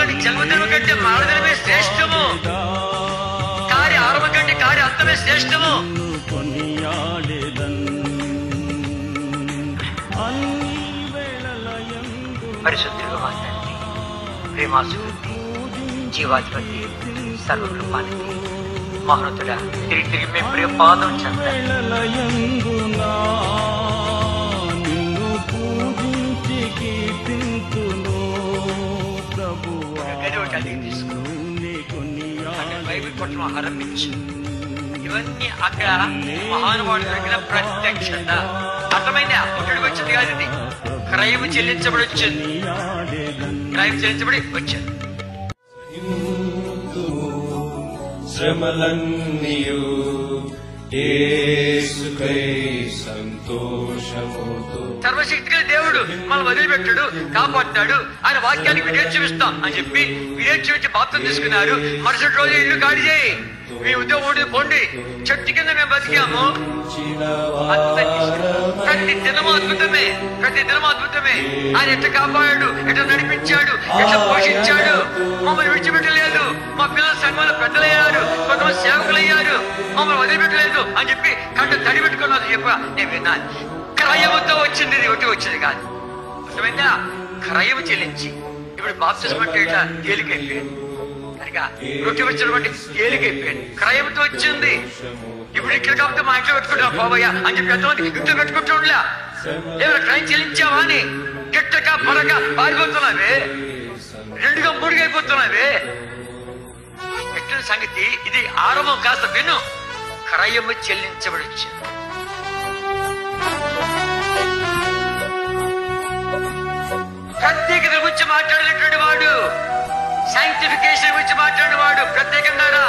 ఎందుకంటే జన్మదినం కంటే మానదినమే శ్రేష్టము, కార్య ఆరంభం కంటే కార్య అంతమే శ్రేష్టము. పరిశుద్ధుడు మా తండ్రి, ప్రేమాసురుద్ధి, జీవాధిపతి, సర్వకృపానిధి, మహోన్నతుడా, తిరిగి తిరిగి మేము ప్రియ పాదం బైబిల్ పట్టణం ఆరంభించు. ఇవన్నీ అక్కడ మహానుభావుడు దొరికిన ప్రత్యక్షత. అర్థమైందా? ఒకటికి వచ్చింది కాదు, ఇది క్రయము చెల్లించబడి వచ్చింది, క్రయం చెల్లించబడి వచ్చింది. శ్రమలన్నీయు యేసుకై సంతోషముతో. సర్వశక్తిగా దేవుడు మనం వదిలిపెట్టాడు, కాపాడుతాడు. ఆయన వాక్యానికి విజయం చూపిస్తాం అని చెప్పి విజయం చూపించి బాప్తిసం తీసుకున్నారు. మరుసటి రోజు ఇల్లు ఖాళీ చేయి, మీ ఉద్యోగం పోండి. చెట్టు కింద మేము బతికాము. ప్రతి దినము అద్భుతమే, ప్రతి దినము అద్భుతమే. ఆయన ఎట్లా కాపాడాడు, ఎట్లా నడిపించాడు, ఎట్లా పోషించాడు. మమ్మల్ని విడిచిపెట్టలేదు. మా పిల్లల సంఘంలో పెద్దలయ్యారు, కొంతమంది సేవకులయ్యారు. మమ్మల్ని వదిలిపెట్టలేదు అని చెప్పి కంట తడి పెట్టుకున్నది చెప్పా నేను విన్నాను. క్రయముతో వచ్చింది, ఇది ఒకటి వచ్చింది కాదు. అర్థమైందా? క్రయము చెల్లించి ఇప్పుడు బాప్తిసం అంటే ఇట్లా తేలికైపోయింది, కనుక రొట్టె వచ్చడం అంటే తేలికైపోయింది. క్రయంతో వచ్చింది. ఇప్పుడు ఇక్కడ కాబట్టి మా ఇంట్లో పెట్టుకుంటాం బాబయ్య అని చెప్పి ఎంతమంది ఇంట్లో పెట్టుకుంటూ ఉండలే. ఏమైనా క్రయం చెల్లించావా అని గిట్టక పరక పారిపోతున్నావే, రెండుగా మూడుగా అయిపోతున్నావే. పెట్టిన సంగతి ఇది ఆరంభం. కాస్త విను. క్రయము చెల్లించబడి వచ్చింది. ప్రత్యేకత గురించి మాట్లాడినటువంటి వాడు, సైంటిఫికేషన్ గురించి మాట్లాడినవాడు, ప్రత్యేకంగా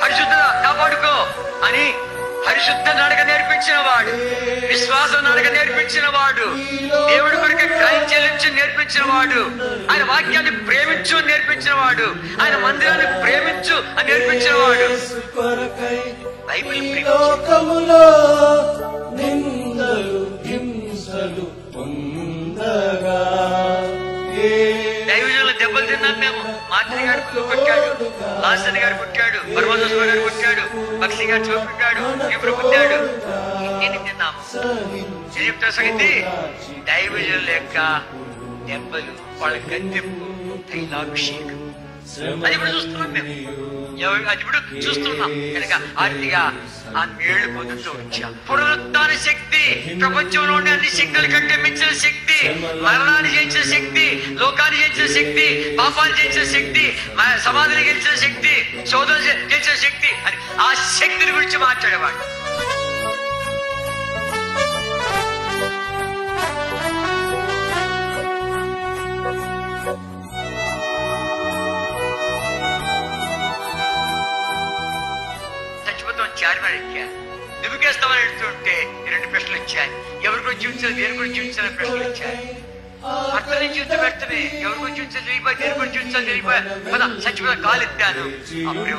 పరిశుద్ధ కాపాడుకో అని పరిశుద్ధ నడక నేర్పించిన వాడు, విశ్వాస నడక నేర్పించిన వాడు, దేవుడి కొరకు క్రయం చెల్లించు నేర్పించిన వాడు, ఆయన వాక్యాన్ని ప్రేమించు నేర్పించిన వాడు, ఆయన మందిరాన్ని ప్రేమించు అని నేర్పించిన వాడు. బైబిల్ దైవజనుల దెబ్బలు తిన్నాం మేము. మాటని గారు కొట్టాడు, లాసన్ గారు కొట్టాడు, పరమేశ్వర గారు కొట్టాడు, బక్సీ గారు చూపెట్టాడు, ఇప్పుడు కొట్టాడు. నేను తిన్నాము. చెప్తా సంగతి దైవజనుల యొక్క దెబ్బలు, వాళ్ళ గద్దెంపు, తైలాభిషేకం అది ఇప్పుడు చూస్తున్నాం మేము. అది ఇప్పుడు చూస్తున్నాం కనుక ఆర్తిగా ఆ మేళ్లు పొందుతూ వచ్చాం. పునరుత్థాన శక్తి, ప్రపంచంలో ఉండే అన్ని శక్తుల కంటే మించిన శక్తి, మరణాన్ని జయించిన శక్తి, లోకాన్ని జయించిన శక్తి, పాపాన్ని జయించిన శక్తి, సమాధిని గెలిచిన శక్తి, శోధన గెలిచిన శక్తి అని ఆ శక్తిని గురించి మాట్లాడేవాడు. నిమికేస్తామని ఎడుతుంటే రెండు ప్రశ్నలు వచ్చాయి. ఎవరి గురించి జీవించాలి, దేని గురించి జీవించాలని ప్రశ్నలు వచ్చాయి. భర్తని జీవితం పెడతానే, ఎవరి గురించి జీవించాలి తెలియపోయి, దేని గురించి జీవించాలి తెలియపోయా. కదా చచ్చిపోయిన కాలు ఎత్తాను. అప్పుడే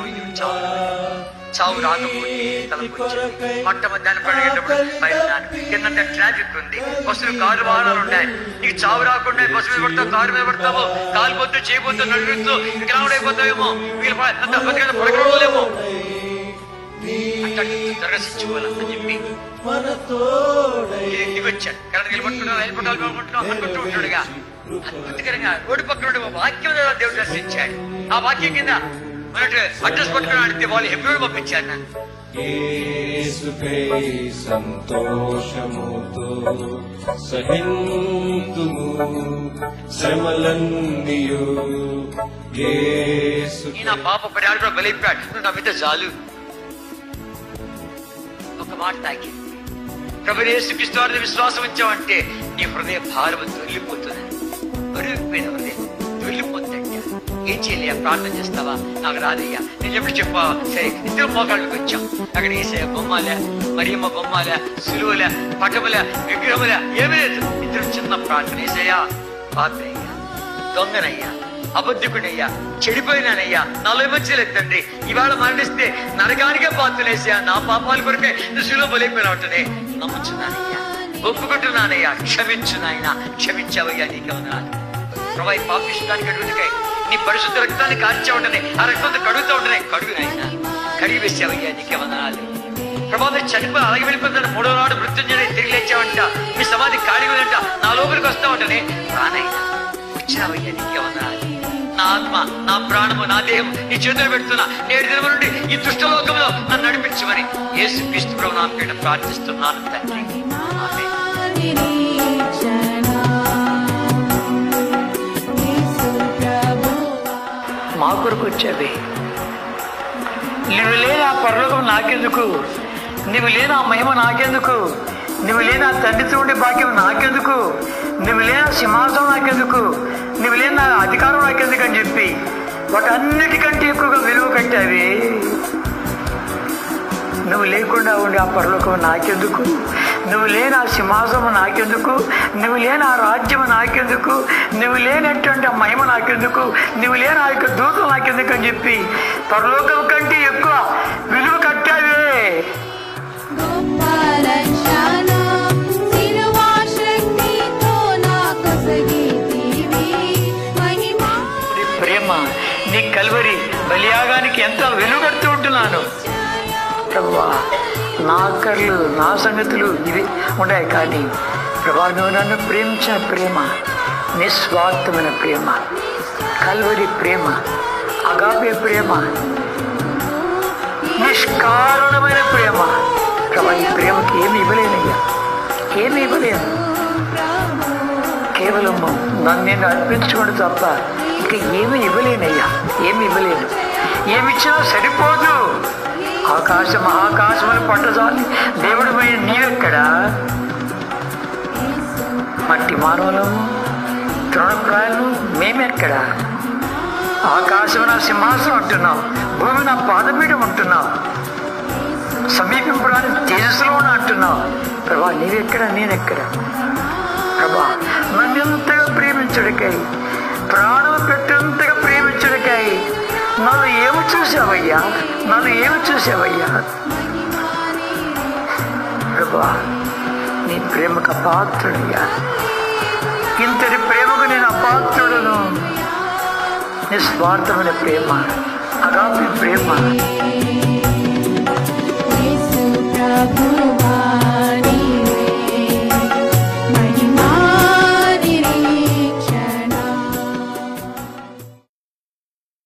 చావు రాకపోతే తలపొచ్చింది. మొట్టమొదటి పడిగేటప్పుడు బయలున్నాను. కింద ట్రాఫిక్ ఉంది, బస్సులు కారు వాహనాలు ఉన్నాయి. నీకు చావు రాకుండా బస్సు మీద పడతావు, కారు మీద పడతావు, కాలిపోతూ చేయబోతూ నడుగుతూ గ్రౌండ్ అయిపోతావేమో, పడగలేమో జరగసిచ్చుకోవాలని చెప్పి దిగొచ్చాడు. కరెంట్ నిలబడుతున్నావు, రైలు పట్టాలు బాగుంటున్నావు అనుకుంటూ ఉంటాడుగా. అద్భుతకరంగా రోడ్డు పక్కన వాక్యం దేవుడు దర్శించాడు. ఆ వాక్యం కింద అడ్రస్ పట్టుకుని అడిగితే వాళ్ళు ఎప్పుడు పంపించారు నన్ను. సంతోషముతో సహింతుము శ్రమలన్నీయు. నా పాప పడాడు కూడా బలైపోయాడు. నువ్వు నా మీద చాలు. ఒక మాట తాకి ప్రభువైన యేసుక్రీస్తు వారిని విశ్వాసం ఉంచావంటే నీ హృదయ భారం తొలిపోతుంది. బరువైపోయిన హృదయం తొలిపోతుందంటే ఏం చేయలేయా? ప్రార్థన చేస్తావా? నాకు రాదయ్యా. నేను ఎప్పుడు చెప్పావా? సరే, ఇద్దరు మోకాళ్ళకి వచ్చాం. అక్కడ ఏసే బొమ్మలే, మరియమ్మ బొమ్మలే, సులువులే, పటములే, విగ్రహములే ఏమీ లేదు. ఇద్దరు చిన్న ప్రార్థన. ఏసయ్యా, పాత్రయ్యా, దొంగనయ్యా, అబద్ధికుడయ్యా, చెడిపోయినానయ్యా, నాలో మంచిలేదు తండ్రి. ఇవాళ మరణిస్తే నరకానికే పాత్రలేసా. నా పాపాల కొరకే శిలువ బలైపోయినట్టునే నమ్ముచున్నానయ్యా, ఒప్పుకుంటున్నానయ్యా. క్షమించు నాయన, క్షమించావయ్యా, నీకే ఉన్నాను. ప్రభు పాపిష్టానికి అడుగునికై నీ పరిశుద్ధ రక్తాన్ని కార్చే ఉంటేనే, ఆ రక్తంతో కడుగుతూ ఉంటేనే కడుగు నాయన, కడిగి వేసావయ్యా, నీకే వందనాలు ప్రభా. మీరు చనిపోయి అలాగే వెళ్ళిపోతాడు, 3వ నాడు మృత్యుంజయ తిరిగి లేచావంట, మీ సమాధి ఖాళీ ఉందంట, నా లోపలికి వస్తా ఉంటేనే రానైనా వచ్చినావయ్యా, నీకే వందనాలు. నా ఆత్మ, నా ప్రాణము, నా దేహం నీ చేతులు పెడుతున్నా, నేడు దినం నుండి ఈ దుష్టలోకంలో నన్ను నడిపించమని యేసు క్రీస్తు ప్రభువు నామమున పేరిట ప్రార్థిస్తున్నాను తండ్రి, ఆమేన్. మా కొరకు వచ్చావే, నువ్వు లేని ఆ పరలోకం నాకెందుకు, నువ్వు లేని ఆ మహిమ నాకెందుకు, నువ్వు లేని ఆ తండ్రితో ఉండే భాగ్యం నాకెందుకు, నువ్వు లేని ఆ సింహాసనం నాకెందుకు, నువ్వు లేని ఆ అధికారం నాకెందుకు అని చెప్పి వాటన్నిటికంటే ఎక్కువగా విలువ కట్టావే. నువ్వు లేకుండా ఉండే ఆ పరలోకం నాకెందుకు, నువ్వు లేని ఆ సింహాసనం నాకెందుకు, నువ్వు లేని ఆ రాజ్యం నాకెందుకు, నువ్వు లేనటువంటి ఆ మహిమ నాకెందుకు, నువ్వు లేని ఆ యొక్క దూతం నాకెందుకు అని చెప్పి పరలోకం కంటే ఎక్కువ విలువ కట్టావే. ప్రేమ, నీ కల్వరి బలియాగానికి ఎంత విలువ కడుతూ ఉంటున్నాను ప్రభువా. నా కర్లు, నా సంగతులు ఇవి ఉన్నాయి, కానీ ప్రభా నువ్వు నన్ను ప్రేమించిన ప్రేమ, నిస్వార్థమైన ప్రేమ, కల్వరి ప్రేమ, అగాపే ప్రేమ, నిష్కారణమైన ప్రేమ ప్రభా. ఈ ప్రేమకి ఏమి ఇవ్వలేనయ్యా, ఏమి ఇవ్వలేను, కేవలం నన్ను నేను అర్పించుకోండి తప్ప ఇంకా ఏమి ఇవ్వలేనయ్యా, ఏమి ఇవ్వలేను. ఏమిచ్చినా సరిపోదు. ఆకాశములు పట్టజాలి దేవుడు నీవెక్కడా, మట్టి మానవులము, తృణప్రాయాలు మేమెక్కడా. ఆకాశం నా సింహాసనం అంటున్నావు, భూమి నా పాదపీఠం అంటున్నావు, సమీపింపడానికి తేజస్సులో అంటున్నావు ప్రభా. నీవెక్కడ, నేనెక్కడ ప్రభా. నన్ను ఎంతగా ప్రేమించడికై, ప్రాణం పెట్టేంతగా ప్రేమించడికై నన్ను ఏమి చూసావయ్యా, నన్ను ఏమి చూసావయ్యా ప్రభా. నీ ప్రేమకు అపాత్రుడయ్యా, ఇంతటి ప్రేమకు నేను అపాత్రుడను. నిస్వార్థమైన ప్రేమ, అగాపే ప్రేమ.